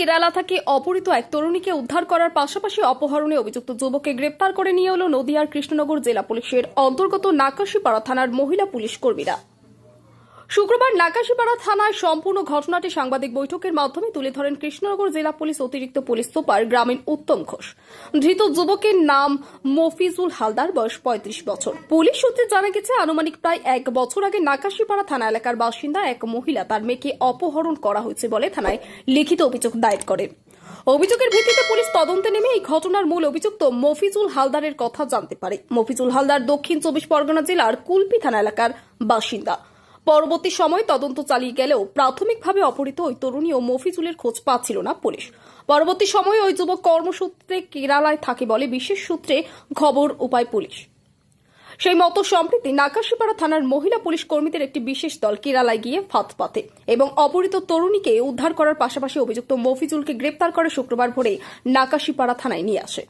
কেরালা থেকে অপহৃত এক তরুণীকে উদ্ধার করার পাশাপাশি অপহরণে অভিযুক্ত যুবককে গ্রেপ্তার করে নিয়ে এলো নদিয়ার কৃষ্ণনগর জেলা পুলিশের অন্তর্গত নাকাশীপাড়া থানার মহিলা পুলিশ কর্মীরা। শুক্রবার নাকাশীপাড়া থানায় সম্পূর্ণ ঘটনাটি সাংবাদিক বৈঠকের মাধ্যমে তুলে ধরেন কৃষ্ণনগর জেলা পুলিশ অতিরিক্ত পুলিশ সুপার গ্রামীণ উত্তম ঘোষ। ধৃত যুবকের নাম মফিজুল হালদার, বয়স ৩৫ বছর। পুলিশ সূত্রে জানা গেছে, আনুমানিক প্রায় ১ বছর আগে নাকাশীপাড়া থানা এলাকার বাসিন্দা এক মহিলা তার মেয়েকে অপহরণ করা হয়েছে বলে থানায় লিখিত অভিযোগ দায়ের করেন। অভিযোগের ভিত্তিতে পুলিশ তদন্তে নেমে এই ঘটনার মূল অভিযুক্ত মফিজুল হালদারের কথা জানতে পারে। মফিজুল হালদার দক্ষিণ ২৪ পরগনা জেলার কুলপি থানা এলাকার বাসিন্দা। পরবর্তী সময় তদন্ত চালিয়ে গেলেও প্রাথমিকভাবে অপহৃত ওই তরুণী ও মফিজুলের খোঁজ পাচ্ছিল না পুলিশ। পরবর্তী সময়ে ওই যুবক কর্মসূত্রে কেরালায় থাকে বলে বিশেষ সূত্রে খবর পায় পুলিশ। সেই মতো সম্প্রতি নাকাশীপাড়া থানার মহিলা পুলিশ কর্মীদের একটি বিশেষ দল কেরালায় গিয়ে ফাঁদ পাতে এবং অপহৃত তরুণীকে উদ্ধার করার পাশাপাশি অভিযুক্ত মফিজুলকে গ্রেপ্তার করে শুক্রবার ভোরে নাকাশীপাড়া থানায় নিয়ে আসে।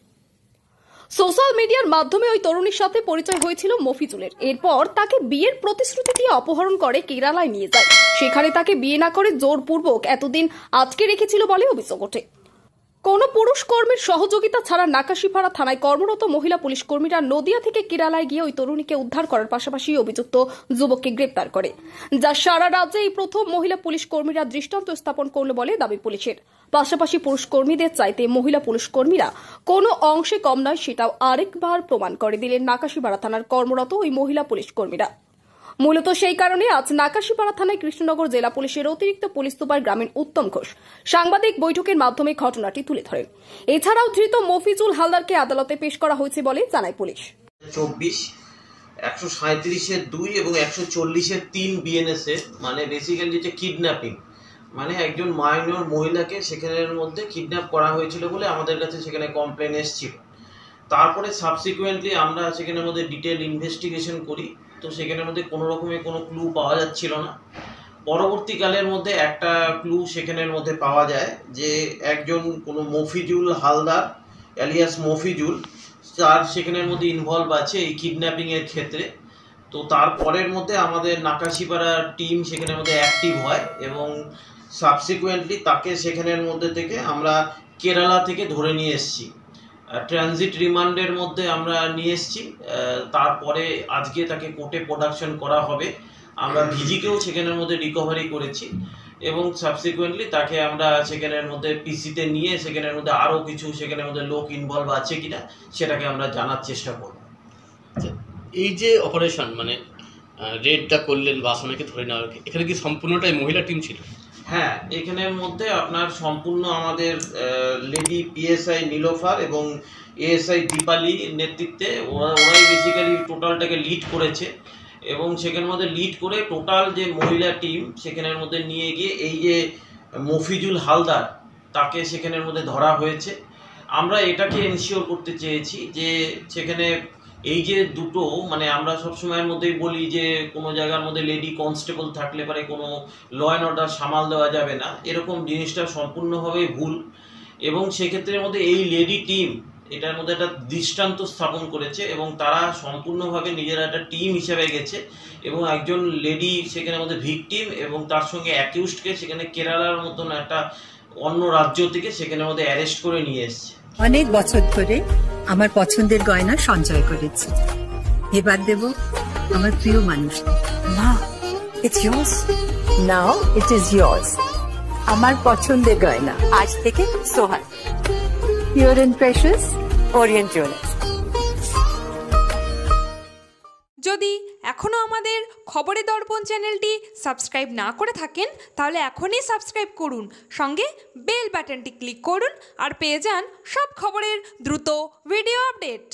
সোশ্যাল মিডিয়ার মাধ্যমে ওই তরুণীর সাথে পরিচয় হয়েছিল মফিজুলের। এরপর তাকে বিয়ের প্রতিশ্রুতি দিয়ে অপহরণ করে কেরালায় নিয়ে যায়। সেখানে তাকে বিয়ে না করে জোরপূর্বক এতদিন আটকে রেখেছিল বলে অভিযোগ ওঠে। কোন পুরুষ কর্মীর সহযোগিতা ছাড়া নাকাশীপাড়া থানায় কর্মরত মহিলা পুলিশ কর্মীরা নদিয়া থেকে কেরালায় গিয়ে ওই তরুণীকে উদ্ধার করার পাশাপাশি অভিযুক্ত যুবককে গ্রেপ্তার করে, যা সারা রাজ্যে এই প্রথম মহিলা পুলিশ কর্মীরা দৃষ্টান্ত স্থাপন করল বলে দাবি পুলিশের। পাশাপাশি পুরুষ কর্মীদের চাইতে মহিলা পুলিশ কর্মীরা কোনো অংশে কম নয়, সেটাও আরেকবার প্রমাণ করে দিলেন নাকাশীপাড়া থানার কর্মরত ওই মহিলা পুলিশ কর্মীরা। মূলত সেই কারণে আজ নাকাশীপাড়া থানায় কৃষ্ণনগর জেলা পুলিশের অতিরিক্ত পুলিশ সুপার গ্রামীণ উত্তম ঘোষ সাংবাদিক বৈঠকের মাধ্যমে ঘটনাটি তুলে ধরেন। এছাড়াও ধৃত মফিজুল হালদারকে আদালতে পেশ করা হয়েছে বলে জানায় পুলিশ। 24, 137(2) এবং 140(3) বিএনএস এ মানে বেসিক্যালি যেটা কিডন্যাপিং, মানে একজন মাইনর মহিলাকে সেখানের মধ্যে কিডন্যাপ করা হয়েছিল বলে আমাদের কাছে সেখানে কমপ্লেন এসেছিল। তারপরে সাবসিকুয়েন্টলি আমরা সেখানের মধ্যে ডিটেল ইনভেস্টিগেশন করি, তো সেখানের মধ্যে কোনো রকমের কোনো ক্লু পাওয়া যাচ্ছিল না। পরবর্তীকালের মধ্যে একটা ক্লু সেখানের মধ্যে পাওয়া যায় যে একজন কোনো মফিজুল হালদার অ্যালিয়াস মফিজুল, তার সেখানের মধ্যে ইনভলভ আছে এই কিডন্যাপিংয়ের ক্ষেত্রে। তো তারপরের মধ্যে আমাদের নাকাশীপাড়ার টিম সেখানের মধ্যে অ্যাক্টিভ হয় এবং সাবসিকুয়েন্টলি তাকে সেখানের মধ্যে থেকে আমরা কেরালা থেকে ধরে নিয়ে এসেছি। ট্রানজিট রিমান্ডের মধ্যে আমরা নিয়ে এসেছি। তারপরে আজকে তাকে কোর্টে প্রোডাকশন করা হবে। আমরা ভিজিকেও সেখানের মধ্যে রিকভারি করেছি এবং সাবসিকুয়েন্টলি তাকে আমরা সেখানের মধ্যে পিসিতে নিয়ে সেখানের মধ্যে আরও কিছু সেখানের মধ্যে লোক ইনভলভ আছে কিনা সেটাকে আমরা জানার চেষ্টা করব। এই যে অপারেশন মানে রেডটা করলেন বা আসামিকে ধরে নেওয়ার, এখানে কি সম্পূর্ণটাই মহিলা টিম ছিল? হ্যাঁ, এখানের মধ্যে আপনার সম্পূর্ণ আমাদের লেডি পিএসআই নীলোফার এবং এএসআই দীপালি নেতৃত্বে ওরাই বেসিক্যালি টোটালটাকে লিড করেছে এবং সেখানের মধ্যে লিড করে টোটাল যে মহিলা টিম সেখানের মধ্যে নিয়ে গিয়ে এই যে মফিজুল হালদার তাকে সেখানের মধ্যে ধরা হয়েছে। আমরা এটাকে এনশিওর করতে চেয়েছি যে সেখানে এই যে দুটো মানে আমরা সবসময়ের মধ্যেই বলি যে কোনো জায়গার মধ্যে লেডি কনস্টেবল থাকলে পারে কোনো ল অ্যান্ড অর্ডার সামাল দেওয়া যাবে না, এরকম জিনিসটা সম্পূর্ণভাবেই ভুল। এবং সেক্ষেত্রের মধ্যে এই লেডি টিম এটার মধ্যে একটা দৃষ্টান্ত স্থাপন করেছে এবং তারা সম্পূর্ণভাবে নিজেরা একটা টিম হিসেবে গেছে এবং একজন লেডি সেখানের মধ্যে ভিকটিম এবং তার সঙ্গে অ্যাকিউজডকে সেখানে কেরালার মতন একটা অন্য রাজ্য থেকে সেখানের মধ্যে অ্যারেস্ট করে নিয়ে এসছে। অনেক বছর ধরে আমার পছন্দের গয়না সঞ্চয় করেছি, এবার দেব আমার প্রিয় মানুষ। না, it's yours. Now it is yours. আমার পছন্দের গয়না আজ থেকে সোহান, Pure and Precious, Orient Jewelers. যদি এখনও আমাদের খবরের দর্পণ চ্যানেলটি সাবস্ক্রাইব না করে থাকেন তাহলে এখনই সাবস্ক্রাইব করুন, সঙ্গে বেল বাটনটি ক্লিক করুন আর পেয়ে যান সব খবরের দ্রুত ভিডিও আপডেট।